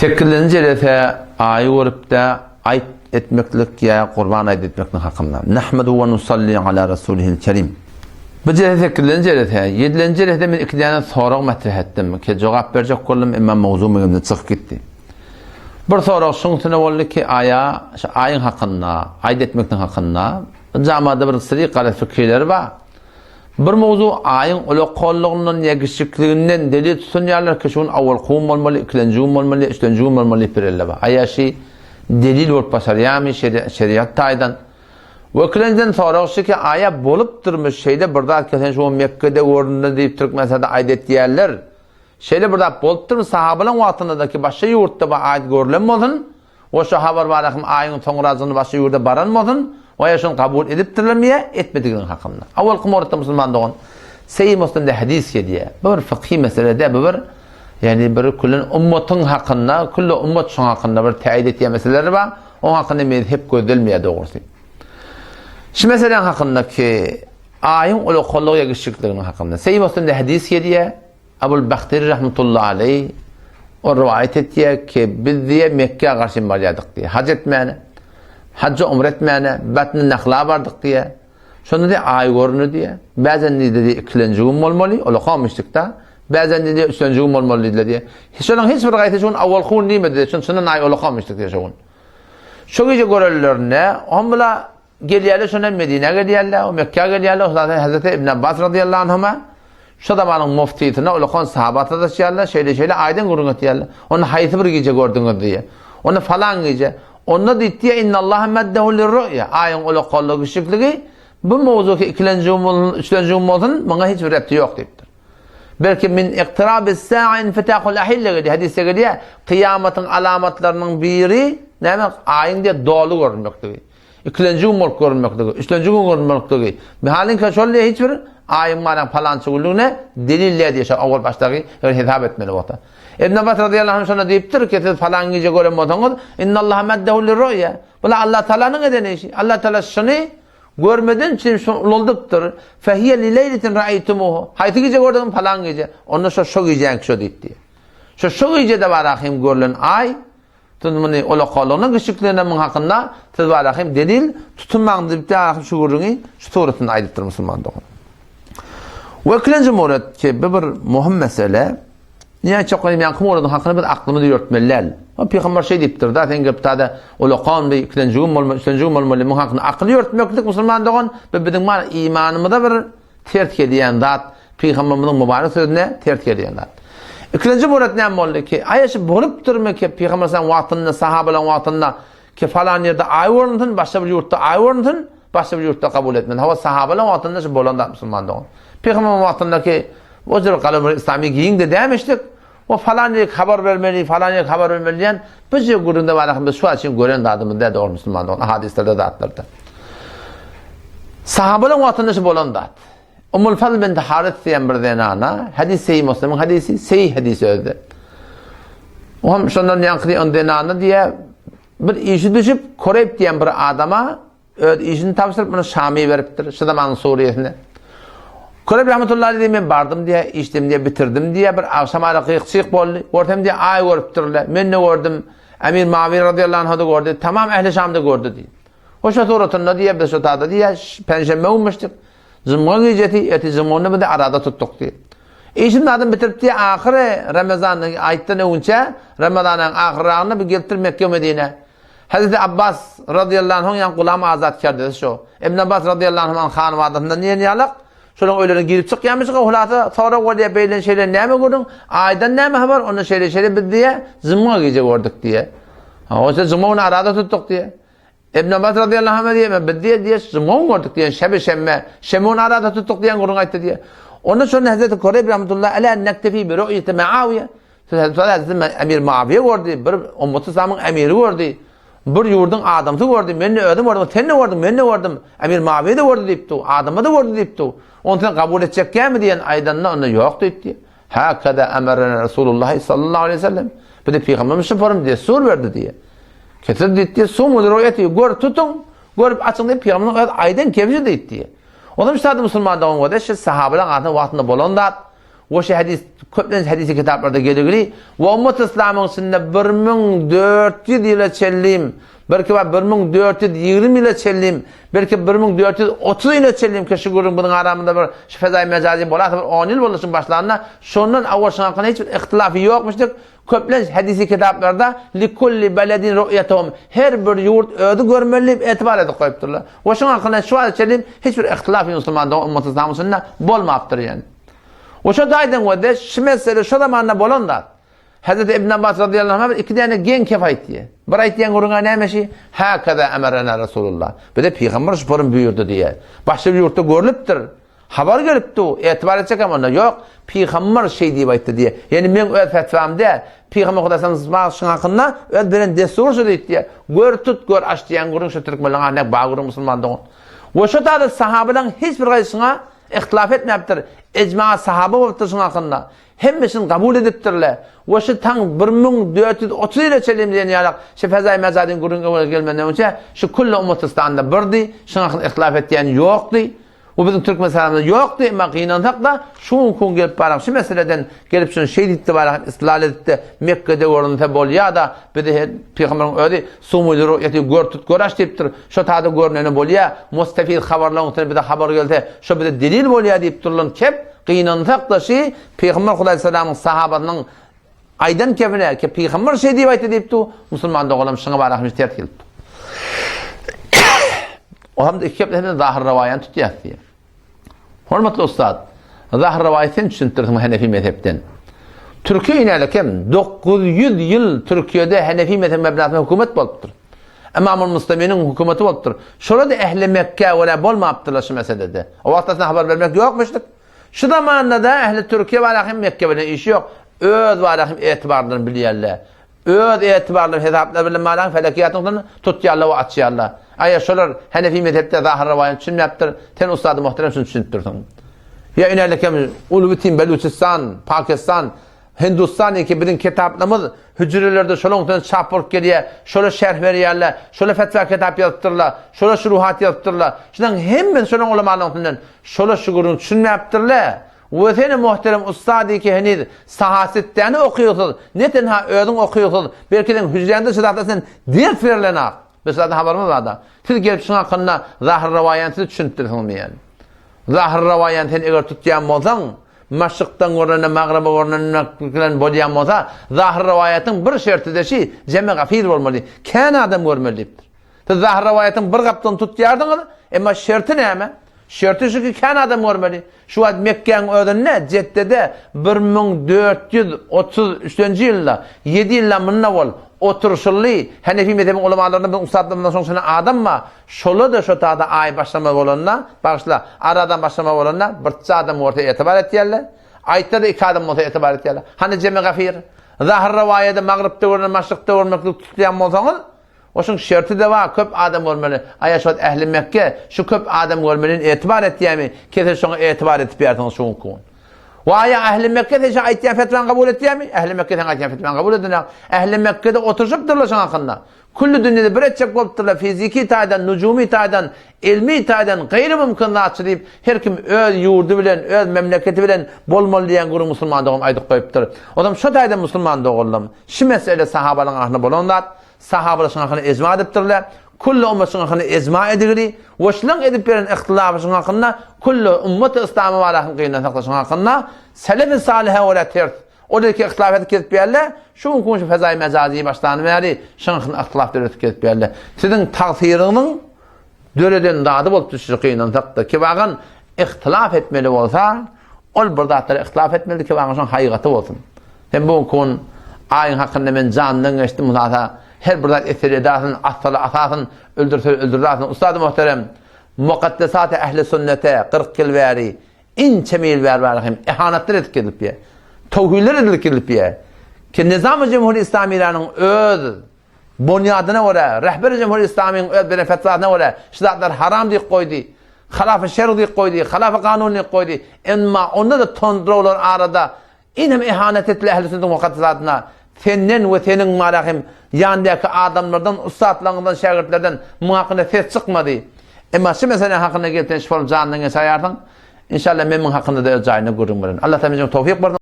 Tekkilinci ete ayı görüp de ayet etmeklik ya kurban ayet etmeklik hakkında. Nahmedu ve nusalli ala rasulihil kerim. Bu cihete tekkilinci ete, yedilinci ete min iki tane soru metrih ettim. Ki cevap verecek kollum imam mevzu mühimde çıkıp gitti. Bir soru şunutuna oldu ki ayın hakkında, ayet etmeklik hakkında camada bir sırrı karet fikirleri var. Bir mevzu ayın ulu kolluğunun yegişikliğinden delil tutun yerler ki şunun avval kum olmalı, ikilencum olmalı, üçlencum olmalı birelle var. Ayaşı delil olup basarıyami şeriat taydan. Ve ikilenciden sonra olsa ki aya bolup durmuş şeyde burada arkadaşlar şu Mekke'de uğrunda deyip Türk mesela ayet yerler. Şeyde burada bolup durmuş sahabenin vaatındaki başka yurtta bir ayet görülenmedin. O şu haber var ayın sonrazını başka yurda baranmadın. O yaşın kabul edip tırlamaya etmediğinin hakkında. Avval kumortta Müslüman doğun. Seyyid Müslim'de hadis diye. Bu bir fıkhi meselede bu bir yani bir kullun ummatın hakkında, kullu ummat şun hakkında bir teyit ettiği meseleleri var. O hakkında mezhep gözlenmeye doğrusu. Şu meselenin hakkındaki ayın ulu kolluğu yakışıklığının hakkında. Seyyid Müslim'de hadis diye Abul Bahteri rahmetullahi aleyh o rivayet ettiği ki biz diye Mekke'ye karşı varyadık diye. Hac etmeyene. Haccı umretmeyene, batını nakla vardık diye. Şunu diye ay görünü diye. Bazen dedi ikilenciyum olmalı, ola kalmıştık da. Bazen dedi üçlenciyum olmalı diye. Şunun hiçbir gayeti şunun avval kuğun değil mi dedi. Şunun ay ola kalmıştık diye şunun. Şu gece görürlerine, onunla geliyorlar, şunun Medine'ye geliyorlar, o Mekke'ye geliyorlar. O zaten Hazreti İbn Abbas radıyallahu anh'a şu zamanın muftiyetine ola kan sahabata da şeylerle, şeyle aydın kurun diyorlar. Onu hayatı bir gece gördüğünü diye. Onu falan gece. Onda ditti ya innallaha meddehu lirru'ya. Ayın ulu kollu kışıklığı bu mevzuki ikilenciyum, üçlenciyum olsun bana hiçbir repti yok deyiptir. Belki min iktirabis sa'in fetahul ahille dedi. Hadise geliyor. Kıyametin alamatlarının biri ne demek? Ayın diye doğulu görünmektedir. İkilenciyum olup görünmektedir. Üçlenciyum görünmektedir. Bir halin kaçolluya hiçbir ayın maran falançı olduğuna delille diye avval baştaki hitap etmeli vata. İbn Abbas radıyallahu anh sana deyiptir ki siz falan gece göremediniz. İnnallaha meddehu lirru'ya. Bu Allah Teala'nın edeni işi. Allah Teala şunu görmeden için olduktur. Fehiye li leyletin ra'aytumuhu. Haytı gece gördüm falan gece. Ondan sonra şu gece şu deyip diye. Şu gece de var ahim görülen ay. Tutmunu ola kolluğuna kışıklığına mın hakkında siz var ahim delil tutunmağın deyip de ahim şu görünü şu tuğrutunu aydıptır Müslüman doğun. Ve ikinci murat ki bir muhim mesele niye çok önemli yankım oradın hakkında bir aklımı yürütmeler. O peygamber şey deyiptir. Zaten gıptada ola kan bir ikilenciyum olmalı, üçlenciyum olmalı. Bunun hakkında aklı yürütmeklik Müslüman doğun. Ve bizim imanımıza bir terk ediyen zat. Peygamberimizin mübarek sözüne terk ediyen zat. İkinci murat ne oldu ki? Ayaşı bolup durma ki Peygamber sen vaatında, sahabelan vaatında ki falan yerde ay vurunsun, başka bir yurtta ay vurunsun, başka bir yurtta kabul etmedin. Hava sahabelan vaatında şu bolan da Müslüman doğun. Peygamber vaatındaki o zor kalıbı İslami giyin de demiştik. O falan yere haber vermeli, falan yere haber vermeli diyen biz de göründe var. Biz şu açın gören de adımı da doğru Müslümanlar. Hadislerde de atlardı. Sahabenin vatandaşı bolan da. Ummul Fadl bin Harith diyen bir denana. Hadis Seyyid Müslim'in hadisi. Seyyid hadisi öldü. O hem şundan yankılı denana diye bir işi düşüp Koreyb diyen bir adama işini tavsiyip bunu Şam'ı veriptir. Şu zamanın Suriye'sine. Koreyb rahmetullahi diye ben bardım diye, içtim diye, bitirdim diye bir akşam ara kıyık oldu. Ortam diye ay görüptürler. Ben ne gördüm? Emir Mavi radıyallahu anh'ı gördü. Tamam ehli Şam'da gördü diye. O şatoratında diye bir şatada diye penşembe olmuştuk. Zımma geceti eti zımmanı bir de arada tuttuk diye. İşin adım bitirip diye ahire Ramazan'ın ayette ne önce Ramazan'ın ahirağını bir getir Mekke Medine. Hazreti Abbas radıyallahu anh yan kulağımı azat kerdi şu. İbn Abbas radıyallahu anh hanım adamından niye niyalak? Şunun öyle girip çıkyamış ki hulata sonra o diye beylen şeyler ne mi gördün? Aydan ne mi haber? Onu şeyle bir diye zımma gece gördük diye. O yüzden zımma onu arada tuttuk diye. İbn Abbas radıyallahu anh diye diye zımma gördük diye. Şemme onu arada tuttuk diye kurun ayette diye. Ondan sonra Hazreti Koreyb rahmetullah ala nektefi bir ru'yeti Muaviye. Hazreti Emir Muaviye gördü. Bir ummet-i İslam'ın emiri gördü. Bir yurdun adamı gördüm. Ben ne ödüm gördüm. Sen ne gördün? Ben ne gördüm? Emir Muaviye de gördü deyipti. Adamı da gördü deyipti. Ondan kabul edecek mi diyen aydanla onu yok deyipti. Hakada emrena Resulullah sallallahu aleyhi ve sellem. Bir de Peygamberimiz şefarim diye sur verdi diye. Ketir deyip sumu rüyeti gör tutun. Görüp açın deyip Peygamberimiz aydan kevci deyip diye. Ondan müsaade Müslüman da onun sahabelerin adına vaktinde bolondat. o şey hadis köplen hadisi kitaplarda geligili ve ummet İslam'ın içinde 1400 yıla çellim belki 1420 yıla çellim belki 1430 yıla çellim ki şu bunun aramında bir fezai mecazi bolat 10 yıl bolasın başlarına şondan awşan hakkında hiçbir ihtilafı yokmuştuk. Köplen hadisi kitaplarda likulli beledin ru'yatuhum her bir yurt ödü görmeli etibar edip koyupturlar. O şun hakkında şu an çellim hiçbir ihtilafı Müslüman'da ummet İslam'ın içinde bolmaptır yani. O şu daydan vade şu mesele şu zamanla bolonda. Hazreti İbn Abbas radıyallahu anh iki tane gen kefayet diye. Bir ayetyen guruna nemeşi hakeza emerena Resulullah. Bir de peygamber sporun buyurdu diye. Başka bir yurtta görülüptür. Haber gelipti. Etibar edecek ama yok. Peygamber şey diye ayetti diye. Yani men öz fetvamda peygamber Hudasanız bağışın hakkında öz bilen destur söyledi diye. Gör tut gör aç diyen gurun şu Türkmenlerin anek bağırın Müslümanlığı. O şu da sahabenin hiçbir gaysına ihtilaf etmeyiptir. Ecma sahabe oluptur hakkında. Hemmesini kabul ediptirler. O şu tan 1430 ile çelim diyen yarak. Şu fezai mezadin gurun gelmeden önce şu kullu ummet İslam'da birdi. Şuna hakkında ihtilaf ettiyen yoktu. O bizim Türk meselemiz yoktu ama kıyınansak da şunun kun gelip barak şu meseleden gelip şunu şey ditti barak istilal editti Mekke'de orunda bol ya da bir de Peygamber'in öyle sumuylu ru'yeti gör tut göraş deyiptir şu tadı görüneni bol ya mustafil haberlarının bir de haber geldi şu bir de delil bol ya deyip durulun kep kıyınansak da şey Peygamber Aleyhisselam'ın sahabanın aydan kefine ki Peygamber şey deyip ayıttı deyipti Müslüman da oğlum şuna barakmış tert gelipti. O hem de iki keplerini zahir ravayan tutuyor diye. Hormatlı ustad, zahir ravayetin düşüntürdüm Hanefi mezhepten. Türkiye ile kim? 900 yıl Türkiye'de Hanefi mezhep mebnasında hükümet boluptur. İmam-ül Müslümin'in hükümeti boluptur. Şurada ehli Mekke öyle bolmaptırlar şu meselede. O vaktasına haber vermek yokmuştuk. Şu zamanında da ehli Türkiye var ahim Mekke böyle işi yok. Öz var ahim etibarlarını biliyorlar. Öz etibarlı hesaplar bilen malan felakiyatını tutuyorlar ve açıyorlar. Aya şolar Hanefi mezhepte zahir rivayet düşünmeptir. Ten ustadı muhterem şunu düşüntürdüm. Ya inerlekem Ulubitin, Beluchistan, Pakistan, Hindistan ki bizim kitaplarımız hücrelerde şolondan çapırıp geliyor. Şöyle şerh veriyorlar. Şöyle fetva kitap yazıtırlar. Şöyle şuruhat yazıtırlar. Şundan hemen şöyle ulamalarından şöyle şugurun düşünmeptirler. Ve seni muhterem ustadı ki henüz sahasetlerini okuyorsun. Ne tenha ödün okuyorsun. Belki de hücrende çırakta sen dert verilen mesela haberimiz var da. Siz gelip şuna hakkında zahir rivayetini düşüntürsünüz yani. Zahir rivayetini eğer tutacağım olsan, maşıktan orana, mağraba orana bolyan olsa, zahir rivayetin bir şerti de şey, cemi gafir olmalı. Kendi adam görmelidir. Zahir rivayetin bir kaptan tutacağırdınız, ama şerti ne hemen? Şerti şu ki kendi adam görmeli. Şu an Mekke'nin ödünne, Cedde'de 1433 yılda, 7 yılda mınna ol, oturuşullu, Hanefi mezhebin ulamalarından ben ustadlarından sonra adam mı? Şolu da şu taada ay başlama olanına, başla, aradan başlama olanına, bir adam ortaya etibar ettiyerler. Ayette de 2 adam ortaya etibar ettiyerler. Hani cemi gafir, zahir rivayede, mağribde uğruna, maşrıkta uğruna tutuyan olsanız, o şun şerti de var, köp adam olmalı. Aya şu ehli Mekke, şu köp adam olmalının etibar ettiğimi, kesin şuna etibar etip yertiniz şunu kun. Ve aya ehli Mekke'de şu ayettiğin fetvan kabul ettiğimi, ehli Mekke'den ayettiğin fetvan kabul edin. Ehli Mekke'de oturuşuptırlar şun hakkında. Kullu dünyada bir etçek oluptırlar, fiziki taydan, nucumi taydan, ilmi taydan, gayri mümkünle açılayıp, her kim öz yurdu bilen, öz memleketi bilen, bolmalı diyen guru Müslüman doğum aydık koyuptır. O zaman şu taydan Müslüman doğullum. Şu mesele sahabalığın ahına bolonlar, sahabalar şuna hakkında ecma ediptirler. Kullu ummet şuna hakkında ecma edigri. Veşlan edip veren ihtilafı şuna hakkında kullu ummet-i İslam'ı var hakkında şuna hakkında selef-i salihe ola tert. Oradaki ihtilafı ketip yerler. Şunun kunşu fezai mecazi başlanı veri. Şunun hakkında ihtilafı ketip yerler. Sizin takdirinin döreden dadı bolup düşüşü kıyınlansakta. Ki bağın ihtilaf etmeli olsa ol burdatları ihtilaf etmeli ki bağın şunun haykatı olsun. Hem bu kun ayın hakkında men canından geçtim zaten. Her burada esir edersin, asasın, öldürürsün. Ustad-ı muhterem, mukaddesat-ı ehl-i sünnete 40 yıl veri, inçemil ver ihanetler edilip ya, tevhiller edilip ya, ki Nizam-ı Cumhur-i İslami'nin öz bunyadına göre, rehber-i Cumhur-i İslami'nin öz bir fetvasına göre, şiddetler haram diye koydu, halaf-ı şer diye koydu, halaf-ı kanun diye koydu, ama onda da tondra olan arada, inem ihanet etti ehl-i sünnet mukaddesatına, senin ve senin malahim yandaki adamlardan, ustadlarından, şagirdlerden muhakkında ses çıkmadı. Ama şu mesele hakkında gelten şifol canından sayardın. İnşallah memnun hakkında da öz ayını görürüm. Allah Teala bize tevfik versin.